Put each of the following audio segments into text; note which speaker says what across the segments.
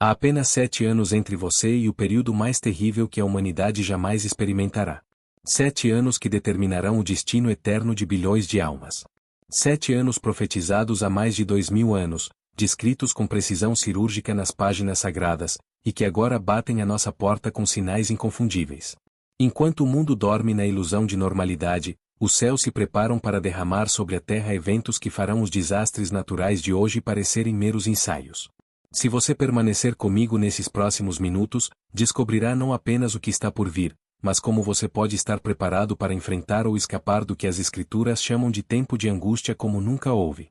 Speaker 1: Há apenas 7 anos entre você e o período mais terrível que a humanidade jamais experimentará. 7 anos que determinarão o destino eterno de bilhões de almas. 7 anos profetizados há mais de 2000 anos, descritos com precisão cirúrgica nas páginas sagradas, e que agora batem à nossa porta com sinais inconfundíveis. Enquanto o mundo dorme na ilusão de normalidade, os céus se preparam para derramar sobre a terra eventos que farão os desastres naturais de hoje parecerem meros ensaios. Se você permanecer comigo nesses próximos minutos, descobrirá não apenas o que está por vir, mas como você pode estar preparado para enfrentar ou escapar do que as Escrituras chamam de tempo de angústia como nunca houve.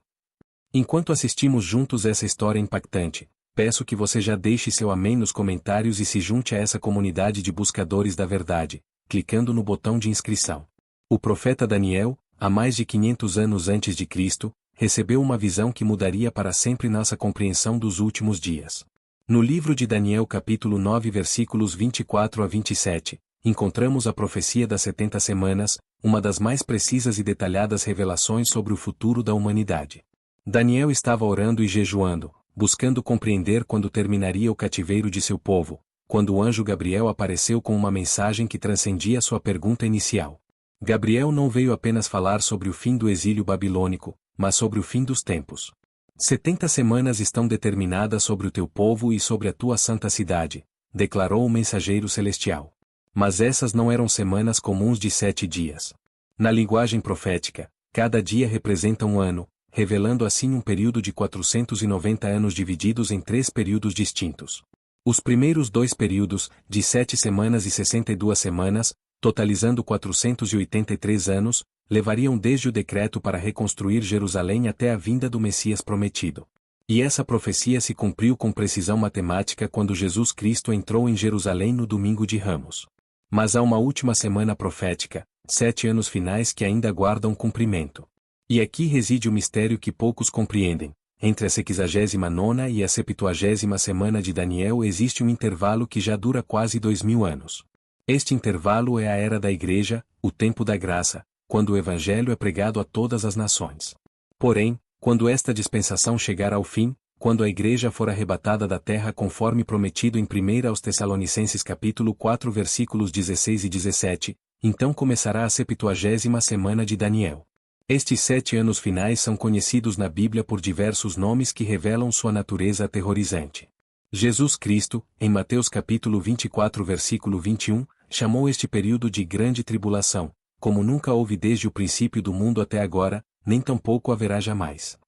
Speaker 1: Enquanto assistimos juntos essa história impactante, peço que você já deixe seu amém nos comentários e se junte a essa comunidade de buscadores da verdade, clicando no botão de inscrição. O profeta Daniel, há mais de 500 anos antes de Cristo, recebeu uma visão que mudaria para sempre nossa compreensão dos últimos dias. No livro de Daniel capítulo 9 versículos 24 a 27, encontramos a profecia das 70 semanas, uma das mais precisas e detalhadas revelações sobre o futuro da humanidade. Daniel estava orando e jejuando, buscando compreender quando terminaria o cativeiro de seu povo, quando o anjo Gabriel apareceu com uma mensagem que transcendia sua pergunta inicial. Gabriel não veio apenas falar sobre o fim do exílio babilônico, mas sobre o fim dos tempos. 70 semanas estão determinadas sobre o teu povo e sobre a tua santa cidade, declarou o mensageiro celestial. Mas essas não eram semanas comuns de 7 dias. Na linguagem profética, cada dia representa um ano, revelando assim um período de 490 anos divididos em 3 períodos distintos. Os primeiros 2 períodos, de 7 semanas e 62 semanas, totalizando 483 anos, levariam desde o decreto para reconstruir Jerusalém até a vinda do Messias prometido. E essa profecia se cumpriu com precisão matemática quando Jesus Cristo entrou em Jerusalém no domingo de Ramos. Mas há uma última semana profética, 7 anos finais que ainda aguardam cumprimento. E aqui reside o mistério que poucos compreendem. Entre a 69ª e a 70ª semana de Daniel existe um intervalo que já dura quase 2000 anos. Este intervalo é a era da Igreja, o tempo da graça, quando o Evangelho é pregado a todas as nações. Porém, quando esta dispensação chegar ao fim, quando a Igreja for arrebatada da terra conforme prometido em 1 aos Tessalonicenses capítulo 4 versículos 16 e 17, então começará a 70ª semana de Daniel. Estes 7 anos finais são conhecidos na Bíblia por diversos nomes que revelam sua natureza aterrorizante. Jesus Cristo, em Mateus capítulo 24 versículo 21, chamou este período de grande tribulação, como nunca houve desde o princípio do mundo até agora, nem tampouco haverá jamais.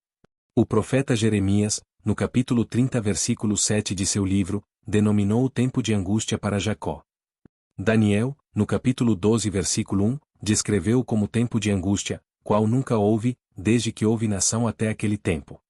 Speaker 1: O profeta Jeremias, no capítulo 30 versículo 7 de seu livro, denominou o tempo de angústia para Jacó. Daniel, no capítulo 12 versículo 1, descreveu-o como tempo de angústia, qual nunca houve, desde que houve nação até aquele tempo.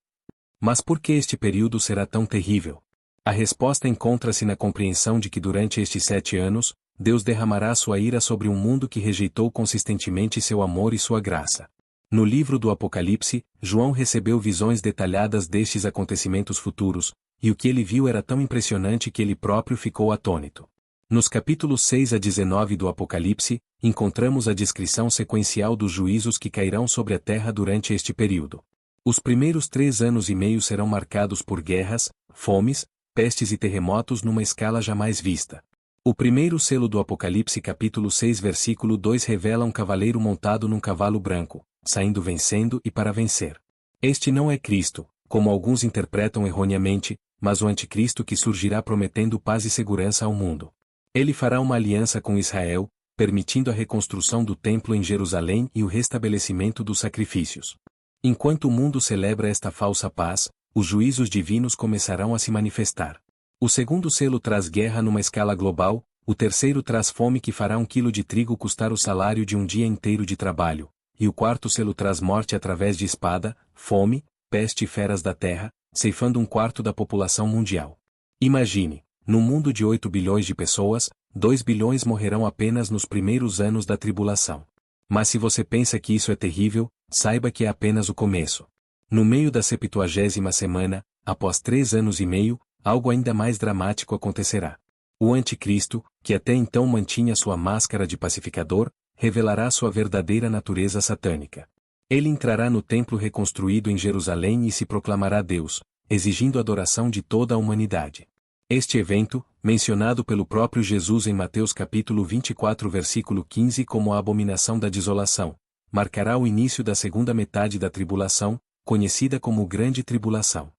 Speaker 1: Mas por que este período será tão terrível? A resposta encontra-se na compreensão de que durante estes 7 anos, Deus derramará sua ira sobre um mundo que rejeitou consistentemente seu amor e sua graça. No livro do Apocalipse, João recebeu visões detalhadas destes acontecimentos futuros, e o que ele viu era tão impressionante que ele próprio ficou atônito. Nos capítulos 6 a 19 do Apocalipse, encontramos a descrição sequencial dos juízos que cairão sobre a terra durante este período. Os primeiros 3 anos e meio serão marcados por guerras, fomes, pestes e terremotos numa escala jamais vista. O primeiro selo do Apocalipse capítulo 6 versículo 2 revela um cavaleiro montado num cavalo branco, saindo vencendo e para vencer. Este não é Cristo, como alguns interpretam erroneamente, mas o anticristo que surgirá prometendo paz e segurança ao mundo. Ele fará uma aliança com Israel, permitindo a reconstrução do templo em Jerusalém e o restabelecimento dos sacrifícios. Enquanto o mundo celebra esta falsa paz, os juízos divinos começarão a se manifestar. O segundo selo traz guerra numa escala global, o terceiro traz fome que fará 1 quilo de trigo custar o salário de um dia inteiro de trabalho, e o quarto selo traz morte através de espada, fome, peste e feras da terra, ceifando 1/4 da população mundial. Imagine, num mundo de 8 bilhões de pessoas, 2 bilhões morrerão apenas nos primeiros anos da tribulação. Mas se você pensa que isso é terrível, saiba que é apenas o começo. No meio da 70ª semana, após 3 anos e meio, algo ainda mais dramático acontecerá. O anticristo, que até então mantinha sua máscara de pacificador, revelará sua verdadeira natureza satânica. Ele entrará no templo reconstruído em Jerusalém e se proclamará Deus, exigindo adoração de toda a humanidade. Este evento, mencionado pelo próprio Jesus em Mateus capítulo 24 versículo 15 como a abominação da desolação, marcará o início da segunda metade da tribulação, conhecida como Grande Tribulação.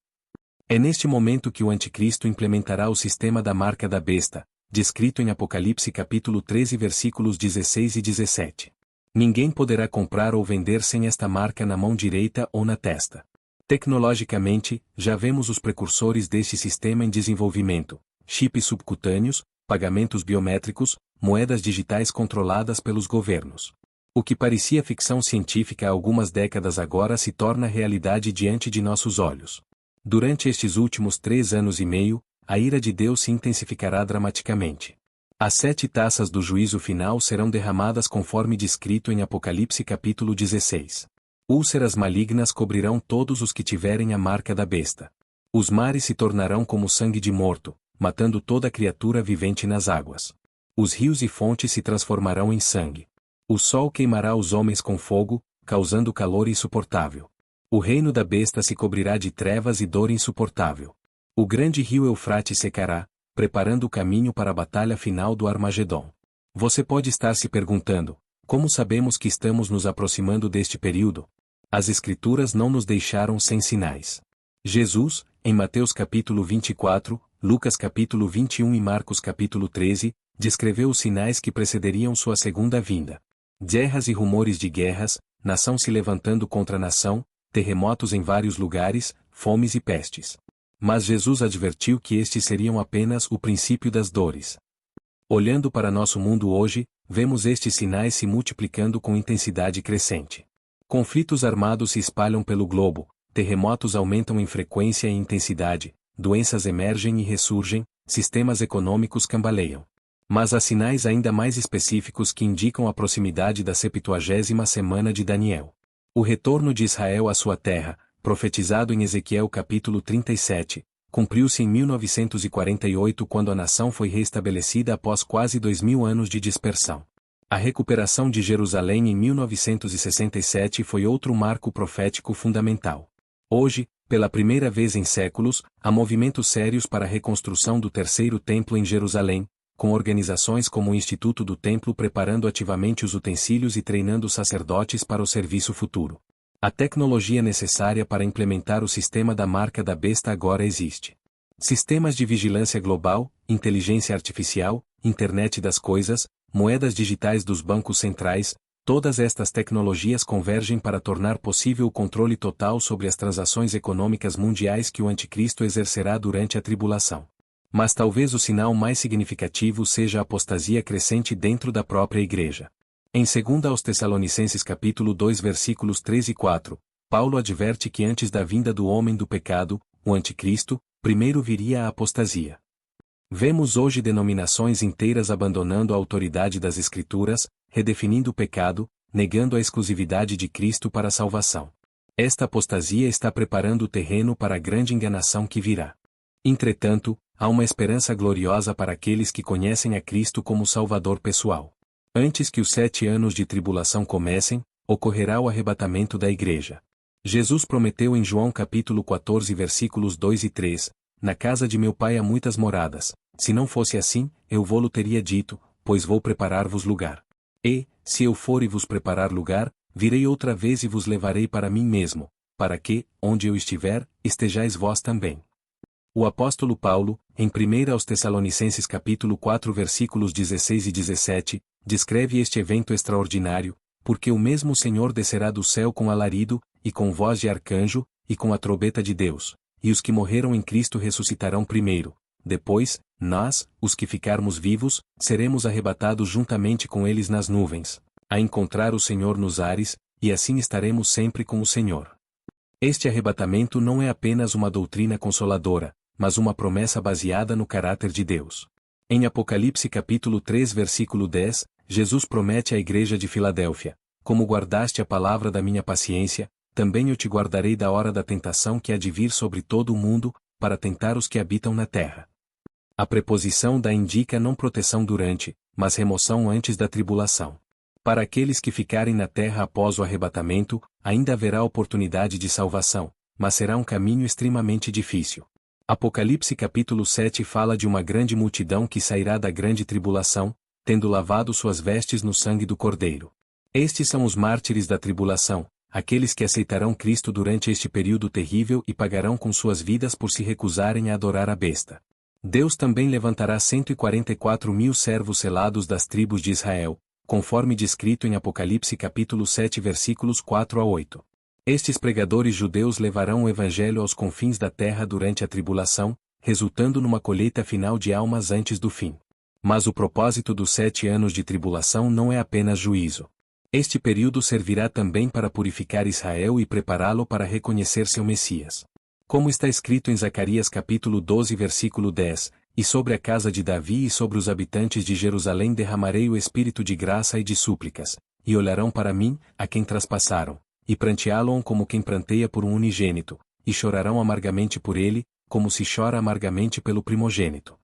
Speaker 1: É neste momento que o Anticristo implementará o sistema da marca da besta, descrito em Apocalipse capítulo 13 versículos 16 e 17. Ninguém poderá comprar ou vender sem esta marca na mão direita ou na testa. Tecnologicamente, já vemos os precursores deste sistema em desenvolvimento: chips subcutâneos, pagamentos biométricos, moedas digitais controladas pelos governos. O que parecia ficção científica há algumas décadas agora se torna realidade diante de nossos olhos. Durante estes últimos 3 anos e meio, a ira de Deus se intensificará dramaticamente. As 7 taças do juízo final serão derramadas conforme descrito em Apocalipse capítulo 16. Úlceras malignas cobrirão todos os que tiverem a marca da besta. Os mares se tornarão como sangue de morto, matando toda criatura vivente nas águas. Os rios e fontes se transformarão em sangue. O sol queimará os homens com fogo, causando calor insuportável. O reino da besta se cobrirá de trevas e dor insuportável. O grande rio Eufrates secará, preparando o caminho para a batalha final do Armagedon. Você pode estar se perguntando: como sabemos que estamos nos aproximando deste período? As Escrituras não nos deixaram sem sinais. Jesus, em Mateus capítulo 24, Lucas capítulo 21 e Marcos capítulo 13, descreveu os sinais que precederiam sua segunda vinda. Guerras e rumores de guerras, nação se levantando contra nação, terremotos em vários lugares, fomes e pestes. Mas Jesus advertiu que estes seriam apenas o princípio das dores. Olhando para nosso mundo hoje, vemos estes sinais se multiplicando com intensidade crescente. Conflitos armados se espalham pelo globo, terremotos aumentam em frequência e intensidade, doenças emergem e ressurgem, sistemas econômicos cambaleiam. Mas há sinais ainda mais específicos que indicam a proximidade da 70ª semana de Daniel. O retorno de Israel à sua terra, profetizado em Ezequiel capítulo 37, cumpriu-se em 1948 quando a nação foi reestabelecida após quase 2000 anos de dispersão. A recuperação de Jerusalém em 1967 foi outro marco profético fundamental. Hoje, pela primeira vez em séculos, há movimentos sérios para a reconstrução do terceiro templo em Jerusalém, com organizações como o Instituto do Templo preparando ativamente os utensílios e treinando sacerdotes para o serviço futuro. A tecnologia necessária para implementar o sistema da marca da besta agora existe. Sistemas de vigilância global, inteligência artificial, internet das coisas, moedas digitais dos bancos centrais, todas estas tecnologias convergem para tornar possível o controle total sobre as transações econômicas mundiais que o Anticristo exercerá durante a tribulação. Mas talvez o sinal mais significativo seja a apostasia crescente dentro da própria igreja. Em 2 aos Tessalonicenses capítulo 2 versículos 3 e 4, Paulo adverte que antes da vinda do homem do pecado, o Anticristo, primeiro viria a apostasia. Vemos hoje denominações inteiras abandonando a autoridade das Escrituras, redefinindo o pecado, negando a exclusividade de Cristo para a salvação. Esta apostasia está preparando o terreno para a grande enganação que virá. Entretanto, há uma esperança gloriosa para aqueles que conhecem a Cristo como Salvador pessoal. Antes que os 7 anos de tribulação comecem, ocorrerá o arrebatamento da igreja. Jesus prometeu em João capítulo 14 versículos 2 e 3, na casa de meu pai há muitas moradas, se não fosse assim, eu vô-lo teria dito, pois vou preparar-vos lugar. E, se eu for e vos preparar lugar, virei outra vez e vos levarei para mim mesmo, para que, onde eu estiver, estejais vós também. O apóstolo Paulo, em 1 aos Tessalonicenses capítulo 4 versículos 16 e 17, descreve este evento extraordinário, porque o mesmo Senhor descerá do céu com alarido, e com voz de arcanjo, e com a trombeta de Deus, e os que morreram em Cristo ressuscitarão primeiro. Depois, nós, os que ficarmos vivos, seremos arrebatados juntamente com eles nas nuvens, a encontrar o Senhor nos ares, e assim estaremos sempre com o Senhor. Este arrebatamento não é apenas uma doutrina consoladora, mas uma promessa baseada no caráter de Deus. Em Apocalipse capítulo 3 versículo 10, Jesus promete à igreja de Filadélfia: como guardaste a palavra da minha paciência, também eu te guardarei da hora da tentação que há de vir sobre todo o mundo, para tentar os que habitam na terra. A preposição da indica não proteção durante, mas remoção antes da tribulação. Para aqueles que ficarem na terra após o arrebatamento, ainda haverá oportunidade de salvação, mas será um caminho extremamente difícil. Apocalipse capítulo 7 fala de uma grande multidão que sairá da grande tribulação, tendo lavado suas vestes no sangue do Cordeiro. Estes são os mártires da tribulação, aqueles que aceitarão Cristo durante este período terrível e pagarão com suas vidas por se recusarem a adorar a besta. Deus também levantará 144.000 servos selados das tribos de Israel, conforme descrito em Apocalipse capítulo 7 versículos 4 a 8. Estes pregadores judeus levarão o evangelho aos confins da terra durante a tribulação, resultando numa colheita final de almas antes do fim. Mas o propósito dos 7 anos de tribulação não é apenas juízo. Este período servirá também para purificar Israel e prepará-lo para reconhecer seu Messias. Como está escrito em Zacarias capítulo 12 versículo 10, e sobre a casa de Davi e sobre os habitantes de Jerusalém derramarei o espírito de graça e de súplicas, e olharão para mim, a quem traspassaram, e pranteá-lo-ão como quem pranteia por um unigênito, e chorarão amargamente por ele, como se chora amargamente pelo primogênito.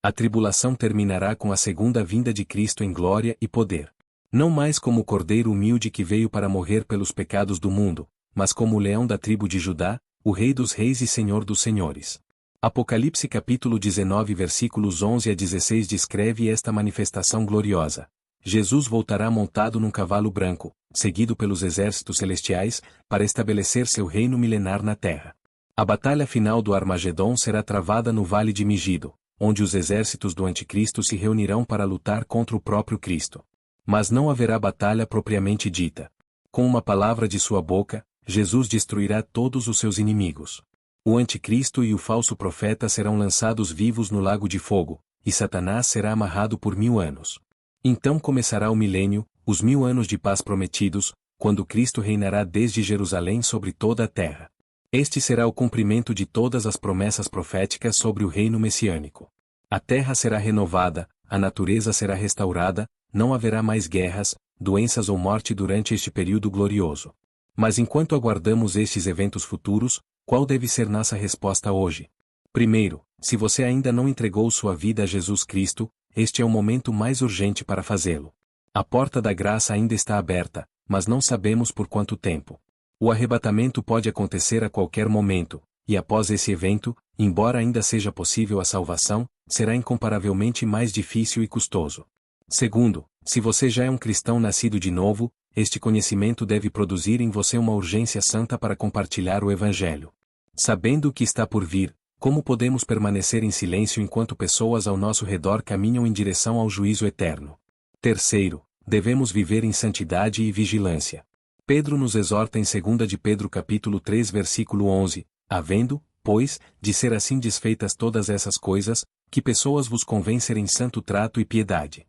Speaker 1: A tribulação terminará com a segunda vinda de Cristo em glória e poder. Não mais como o cordeiro humilde que veio para morrer pelos pecados do mundo, mas como o leão da tribo de Judá, o Rei dos reis e Senhor dos senhores. Apocalipse capítulo 19 versículos 11 a 16 descreve esta manifestação gloriosa. Jesus voltará montado num cavalo branco, seguido pelos exércitos celestiais, para estabelecer seu reino milenar na terra. A batalha final do Armagedon será travada no Vale de Megido, onde os exércitos do Anticristo se reunirão para lutar contra o próprio Cristo. Mas não haverá batalha propriamente dita. Com uma palavra de sua boca, Jesus destruirá todos os seus inimigos. O Anticristo e o falso profeta serão lançados vivos no lago de fogo, e Satanás será amarrado por 1000 anos. Então começará o milênio, os 1000 anos de paz prometidos, quando Cristo reinará desde Jerusalém sobre toda a terra. Este será o cumprimento de todas as promessas proféticas sobre o reino messiânico. A terra será renovada, a natureza será restaurada, não haverá mais guerras, doenças ou morte durante este período glorioso. Mas enquanto aguardamos estes eventos futuros, qual deve ser nossa resposta hoje? Primeiro, se você ainda não entregou sua vida a Jesus Cristo, este é o momento mais urgente para fazê-lo. A porta da graça ainda está aberta, mas não sabemos por quanto tempo. O arrebatamento pode acontecer a qualquer momento, e após esse evento, embora ainda seja possível a salvação, será incomparavelmente mais difícil e custoso. Segundo, se você já é um cristão nascido de novo, este conhecimento deve produzir em você uma urgência santa para compartilhar o Evangelho. Sabendo o que está por vir, como podemos permanecer em silêncio enquanto pessoas ao nosso redor caminham em direção ao juízo eterno? Terceiro, devemos viver em santidade e vigilância. Pedro nos exorta em 2 de Pedro capítulo 3 versículo 11, havendo, pois, de ser assim desfeitas todas essas coisas, que pessoas vos convencerem em santo trato e piedade.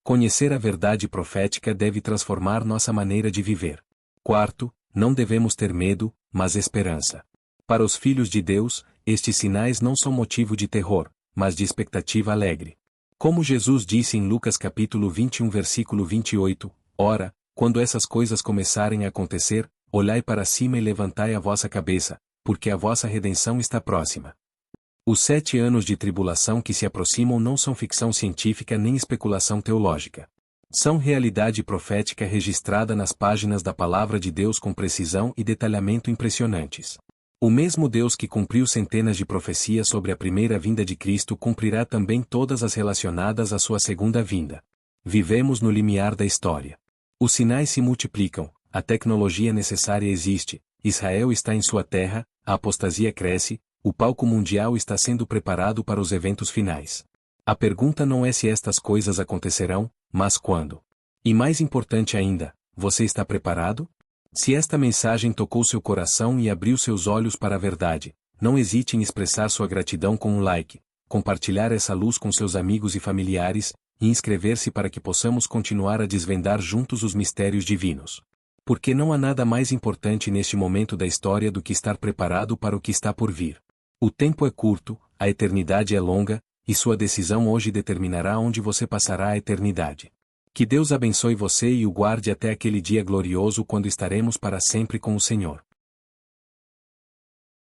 Speaker 1: Conhecer a verdade profética deve transformar nossa maneira de viver. Quarto, não devemos ter medo, mas esperança. Para os filhos de Deus, estes sinais não são motivo de terror, mas de expectativa alegre. Como Jesus disse em Lucas capítulo 21 versículo 28, ora, quando essas coisas começarem a acontecer, olhai para cima e levantai a vossa cabeça, porque a vossa redenção está próxima. Os 7 anos de tribulação que se aproximam não são ficção científica nem especulação teológica. São realidade profética registrada nas páginas da Palavra de Deus com precisão e detalhamento impressionantes. O mesmo Deus que cumpriu centenas de profecias sobre a primeira vinda de Cristo cumprirá também todas as relacionadas à sua segunda vinda. Vivemos no limiar da história. Os sinais se multiplicam, a tecnologia necessária existe, Israel está em sua terra, a apostasia cresce, o palco mundial está sendo preparado para os eventos finais. A pergunta não é se estas coisas acontecerão, mas quando. E mais importante ainda, você está preparado? Se esta mensagem tocou seu coração e abriu seus olhos para a verdade, não hesite em expressar sua gratidão com um like, compartilhar essa luz com seus amigos e familiares, e inscrever-se para que possamos continuar a desvendar juntos os mistérios divinos. Porque não há nada mais importante neste momento da história do que estar preparado para o que está por vir. O tempo é curto, a eternidade é longa, e sua decisão hoje determinará onde você passará a eternidade. Que Deus abençoe você e o guarde até aquele dia glorioso quando estaremos para sempre com o Senhor.